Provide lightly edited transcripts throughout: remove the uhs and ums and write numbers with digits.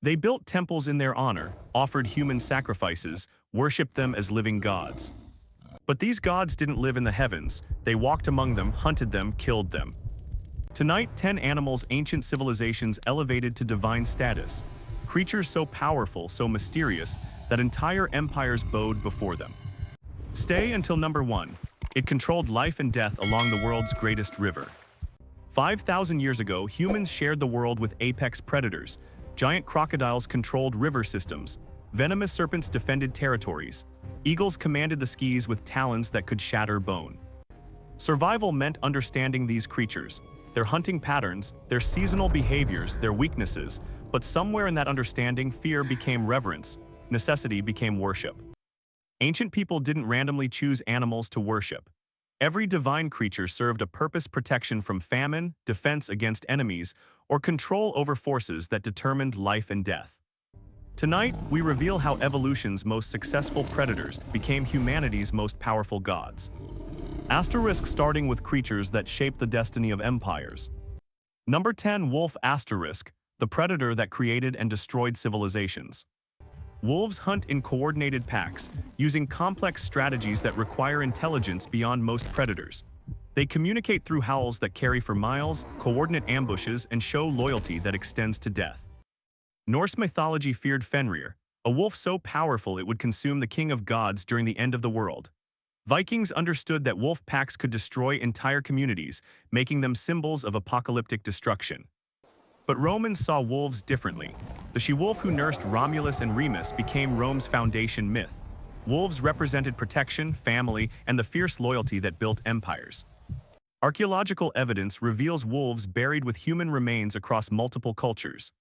They built temples in their honor, offered human sacrifices, worshipped them as living gods. But these gods didn't live in the heavens. They walked among them, hunted them, killed them. Tonight, 10 animals ancient civilizations elevated to divine status. Creatures so powerful, so mysterious, that entire empires bowed before them. Stay until number 1. It controlled life and death along the world's greatest river. 5,000 years ago, humans shared the world with apex predators. Giant crocodiles controlled river systems. Venomous serpents defended territories. Eagles commanded the skies with talons that could shatter bone. Survival meant understanding these creatures, their hunting patterns, their seasonal behaviors, their weaknesses, but somewhere in that understanding, fear became reverence, necessity became worship. Ancient people didn't randomly choose animals to worship. Every divine creature served a purpose: protection from famine, defense against enemies, or control over forces that determined life and death. Tonight, we reveal how evolution's most successful predators became humanity's most powerful gods. Asterisk, starting with creatures that shaped the destiny of empires. Number 10. Wolf. Asterisk, the predator that created and destroyed civilizations. Wolves hunt in coordinated packs, using complex strategies that require intelligence beyond most predators. They communicate through howls that carry for miles, coordinate ambushes, and show loyalty that extends to death. Norse mythology feared Fenrir, a wolf so powerful it would consume the king of gods during the end of the world. Vikings understood that wolf packs could destroy entire communities, making them symbols of apocalyptic destruction. But Romans saw wolves differently. The she-wolf who nursed Romulus and Remus became Rome's foundation myth. Wolves represented protection, family, and the fierce loyalty that built empires. Archaeological evidence reveals wolves buried with human remains across multiple cultures.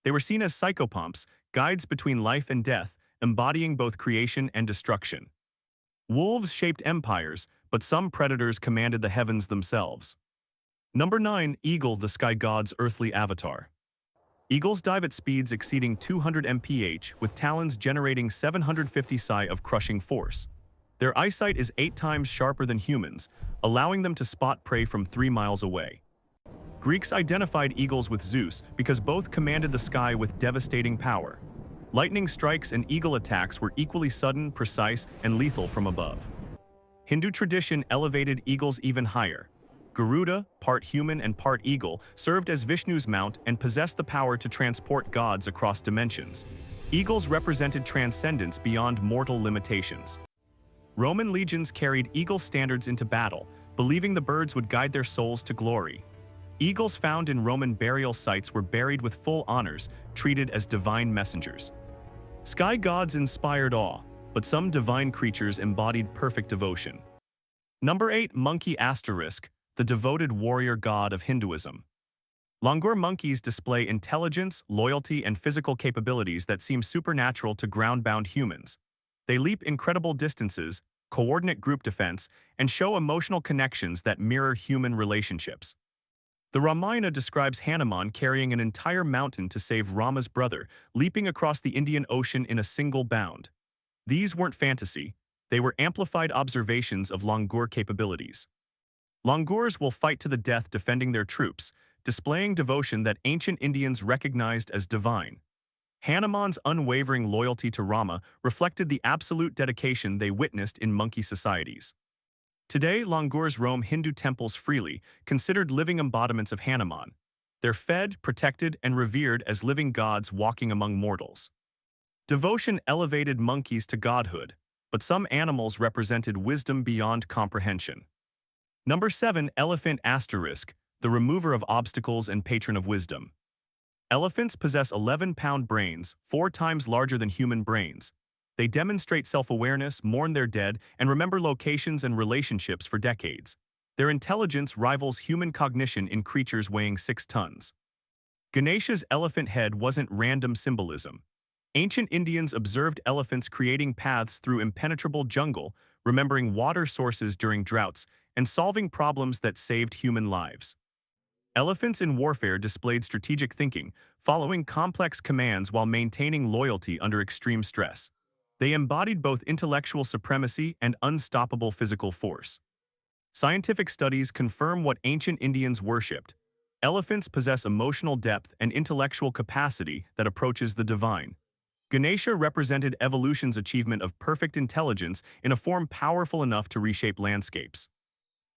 They were seen as psychopomps, guides between life and death, embodying both creation and destruction. Wolves shaped empires, but some predators commanded the heavens themselves. Number 9. Eagle, the sky god's earthly avatar. Eagles dive at speeds exceeding 200 mph, with talons generating 750 psi of crushing force. Their eyesight is 8 times sharper than humans, allowing them to spot prey from 3 miles away. Greeks identified eagles with Zeus because both commanded the sky with devastating power. Lightning strikes and eagle attacks were equally sudden, precise, and lethal from above. Hindu tradition elevated eagles even higher. Garuda, part human and part eagle, served as Vishnu's mount and possessed the power to transport gods across dimensions. Eagles represented transcendence beyond mortal limitations. Roman legions carried eagle standards into battle, believing the birds would guide their souls to glory. Eagles found in Roman burial sites were buried with full honors, treated as divine messengers. Sky gods inspired awe, but some divine creatures embodied perfect devotion. Number 8. Monkey. Asterisk, the devoted warrior god of Hinduism. Langur monkeys display intelligence, loyalty, and physical capabilities that seem supernatural to ground-bound humans. They leap incredible distances, coordinate group defense, and show emotional connections that mirror human relationships. The Ramayana describes Hanuman carrying an entire mountain to save Rama's brother, leaping across the Indian Ocean in a single bound. These weren't fantasy, they were amplified observations of Langur capabilities. Langurs will fight to the death defending their troops, displaying devotion that ancient Indians recognized as divine. Hanuman's unwavering loyalty to Rama reflected the absolute dedication they witnessed in monkey societies. Today, langurs roam Hindu temples freely, considered living embodiments of Hanuman. They're fed, protected, and revered as living gods walking among mortals. Devotion elevated monkeys to godhood, but some animals represented wisdom beyond comprehension. Number 7. Elephant. Asterisk, the remover of obstacles and patron of wisdom. Elephants possess 11-pound brains, 4 times larger than human brains. They demonstrate self-awareness, mourn their dead, and remember locations and relationships for decades. Their intelligence rivals human cognition in creatures weighing 6 tons. Ganesha's elephant head wasn't random symbolism. Ancient Indians observed elephants creating paths through impenetrable jungle, remembering water sources during droughts, and solving problems that saved human lives. Elephants in warfare displayed strategic thinking, following complex commands while maintaining loyalty under extreme stress. They embodied both intellectual supremacy and unstoppable physical force. Scientific studies confirm what ancient Indians worshipped: Elephants possess emotional depth and intellectual capacity that approaches the divine. Ganesha represented evolution's achievement of perfect intelligence in a form powerful enough to reshape landscapes.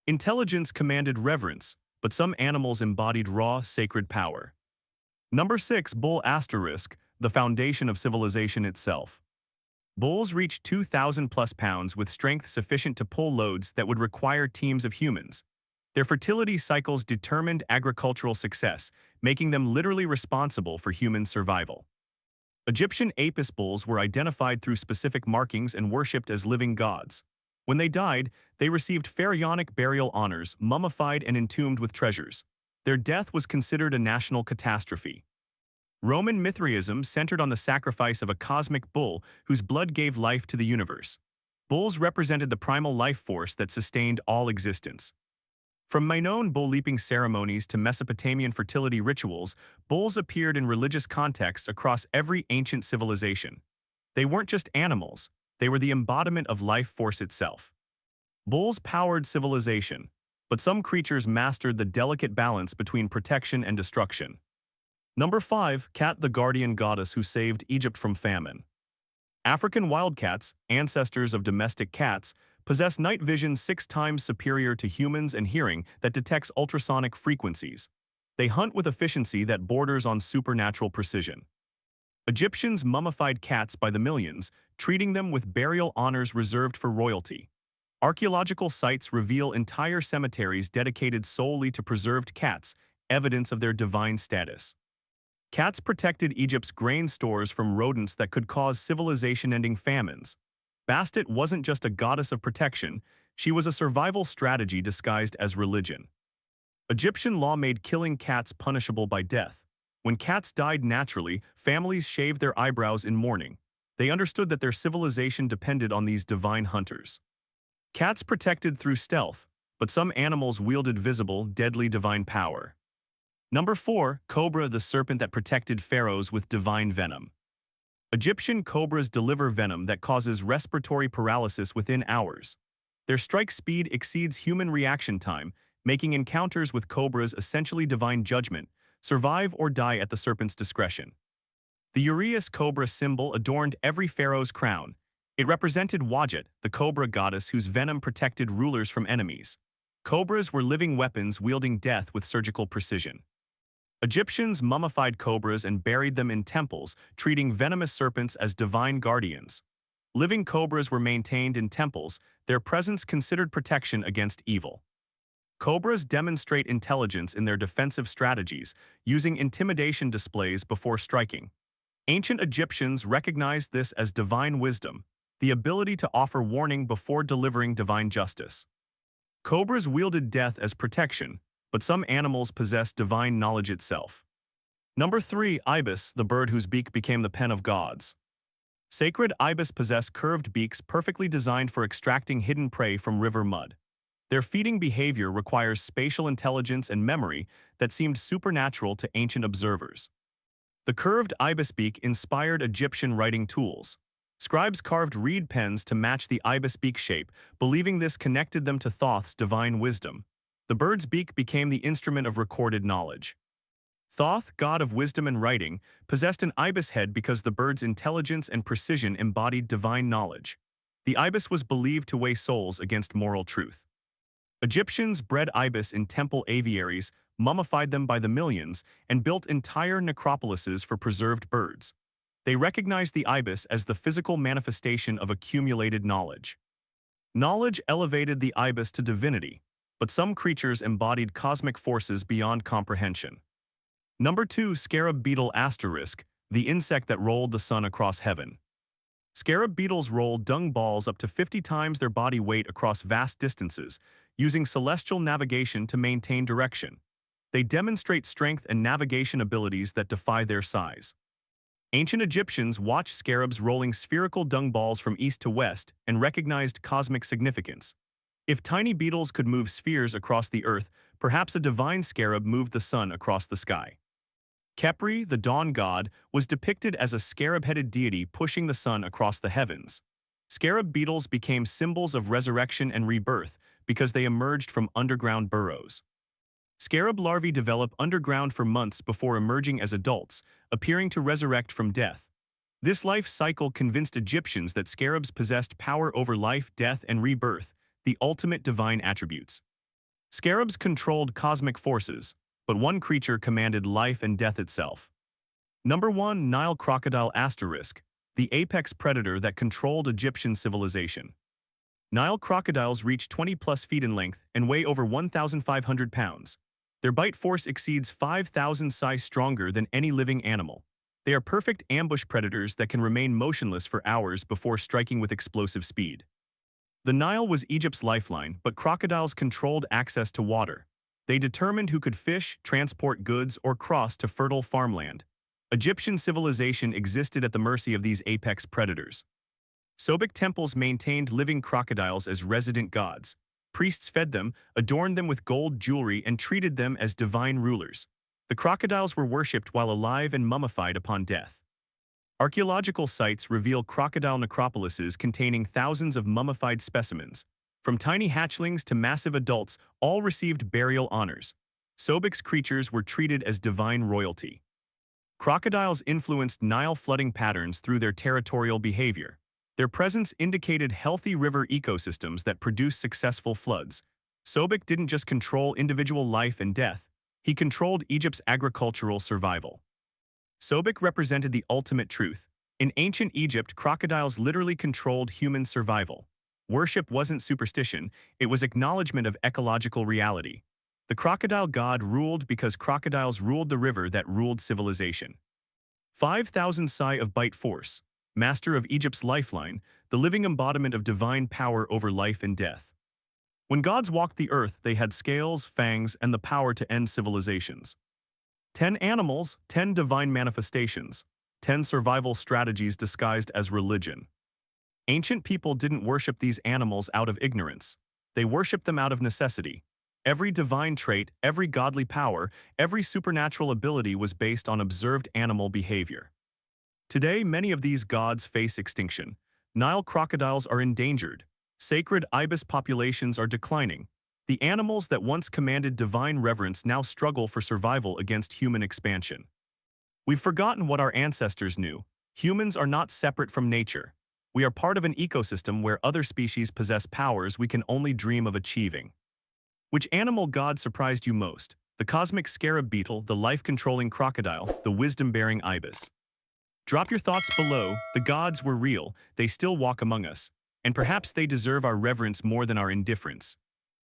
Intelligence commanded reverence, but some animals embodied raw, sacred power. Number 6. Bull asterisk, the foundation of civilization itself. Bulls reached 2,000 plus pounds with strength sufficient to pull loads that would require teams of humans. Their fertility cycles determined agricultural success, making them literally responsible for human survival. Egyptian Apis bulls were identified through specific markings and worshipped as living gods. When they died, they received pharaonic burial honors, mummified and entombed with treasures. Their death was considered a national catastrophe. Roman Mithraism centered on the sacrifice of a cosmic bull whose blood gave life to the universe. Bulls represented the primal life force that sustained all existence. From Minoan bull-leaping ceremonies to Mesopotamian fertility rituals, bulls appeared in religious contexts across every ancient civilization. They weren't just animals, they were the embodiment of life force itself. Bulls powered civilization, but some creatures mastered the delicate balance between protection and destruction. Number 5. Cat, the guardian goddess who saved Egypt from famine. African wildcats, ancestors of domestic cats, possess night vision 6 times superior to humans and hearing that detects ultrasonic frequencies. They hunt with efficiency that borders on supernatural precision. Egyptians mummified cats by the millions, treating them with burial honors reserved for royalty. Archaeological sites reveal entire cemeteries dedicated solely to preserved cats, evidence of their divine status. Cats protected Egypt's grain stores from rodents that could cause civilization-ending famines. Bastet wasn't just a goddess of protection, she was a survival strategy disguised as religion. Egyptian law made killing cats punishable by death. When cats died naturally, families shaved their eyebrows in mourning. They understood that their civilization depended on these divine hunters. Cats protected through stealth, but some animals wielded visible, deadly divine power. Number 4. Cobra, the serpent that protected pharaohs with divine venom. Egyptian cobras deliver venom that causes respiratory paralysis within hours. Their strike speed exceeds human reaction time, making encounters with cobras essentially divine judgment, survive or die at the serpent's discretion. The uraeus cobra symbol adorned every pharaoh's crown. It represented Wadjet, the cobra goddess whose venom protected rulers from enemies. Cobras were living weapons wielding death with surgical precision. Egyptians mummified cobras and buried them in temples, treating venomous serpents as divine guardians. Living cobras were maintained in temples, their presence considered protection against evil. Cobras demonstrate intelligence in their defensive strategies, using intimidation displays before striking. Ancient Egyptians recognized this as divine wisdom, the ability to offer warning before delivering divine justice. Cobras wielded death as protection, but some animals possess divine knowledge itself. Number 3. Ibis, the bird whose beak became the pen of gods. Sacred ibis possess curved beaks perfectly designed for extracting hidden prey from river mud. Their feeding behavior requires spatial intelligence and memory that seemed supernatural to ancient observers. The curved ibis beak inspired Egyptian writing tools. Scribes carved reed pens to match the ibis beak shape, believing this connected them to Thoth's divine wisdom. The bird's beak became the instrument of recorded knowledge. Thoth, god of wisdom and writing, possessed an ibis head because the bird's intelligence and precision embodied divine knowledge. The ibis was believed to weigh souls against moral truth. Egyptians bred ibis in temple aviaries, mummified them by the millions, and built entire necropolises for preserved birds. They recognized the ibis as the physical manifestation of accumulated knowledge. Knowledge elevated the ibis to divinity, but some creatures embodied cosmic forces beyond comprehension. Number 2. Scarab beetle asterisk, the insect that rolled the sun across heaven. Scarab beetles roll dung balls up to 50 times their body weight across vast distances, using celestial navigation to maintain direction. They demonstrate strength and navigation abilities that defy their size. Ancient Egyptians watched scarabs rolling spherical dung balls from east to west and recognized cosmic significance. If tiny beetles could move spheres across the earth, perhaps a divine scarab moved the sun across the sky. Khepri, the dawn god, was depicted as a scarab-headed deity pushing the sun across the heavens. Scarab beetles became symbols of resurrection and rebirth because they emerged from underground burrows. Scarab larvae develop underground for months before emerging as adults, appearing to resurrect from death. This life cycle convinced Egyptians that scarabs possessed power over life, death, and rebirth, the ultimate divine attributes. Scarabs controlled cosmic forces, but one creature commanded life and death itself. Number 1. Nile crocodile asterisk, the apex predator that controlled Egyptian civilization. Nile crocodiles reach 20+ feet in length and weigh over 1,500 pounds. Their bite force exceeds 5,000 size stronger than any living animal. They are perfect ambush predators that can remain motionless for hours before striking with explosive speed. The Nile was Egypt's lifeline, but crocodiles controlled access to water. They determined who could fish, transport goods, or cross to fertile farmland. Egyptian civilization existed at the mercy of these apex predators. Sobek temples maintained living crocodiles as resident gods. Priests fed them, adorned them with gold jewelry, and treated them as divine rulers. The crocodiles were worshipped while alive and mummified upon death. Archaeological sites reveal crocodile necropolises containing thousands of mummified specimens. From tiny hatchlings to massive adults, all received burial honors. Sobek's creatures were treated as divine royalty. Crocodiles influenced Nile flooding patterns through their territorial behavior. Their presence indicated healthy river ecosystems that produced successful floods. Sobek didn't just control individual life and death, he controlled Egypt's agricultural survival. Sobek represented the ultimate truth. In ancient Egypt, crocodiles literally controlled human survival. Worship wasn't superstition, it was acknowledgement of ecological reality. The crocodile god ruled because crocodiles ruled the river that ruled civilization. 5,000 psi of bite force, master of Egypt's lifeline, the living embodiment of divine power over life and death. When gods walked the earth, they had scales, fangs, and the power to end civilizations. 10 animals, 10 divine manifestations, 10 survival strategies disguised as religion. Ancient people didn't worship these animals out of ignorance. They worshipped them out of necessity. Every divine trait, every godly power, every supernatural ability was based on observed animal behavior. Today, many of these gods face extinction. Nile crocodiles are endangered. Sacred Ibis populations are declining. The animals that once commanded divine reverence now struggle for survival against human expansion. We've forgotten what our ancestors knew. Humans are not separate from nature. We are part of an ecosystem where other species possess powers we can only dream of achieving. Which animal god surprised you most? The cosmic scarab beetle, the life-controlling crocodile, the wisdom-bearing ibis? Drop your thoughts below. The gods were real, they still walk among us, and perhaps they deserve our reverence more than our indifference.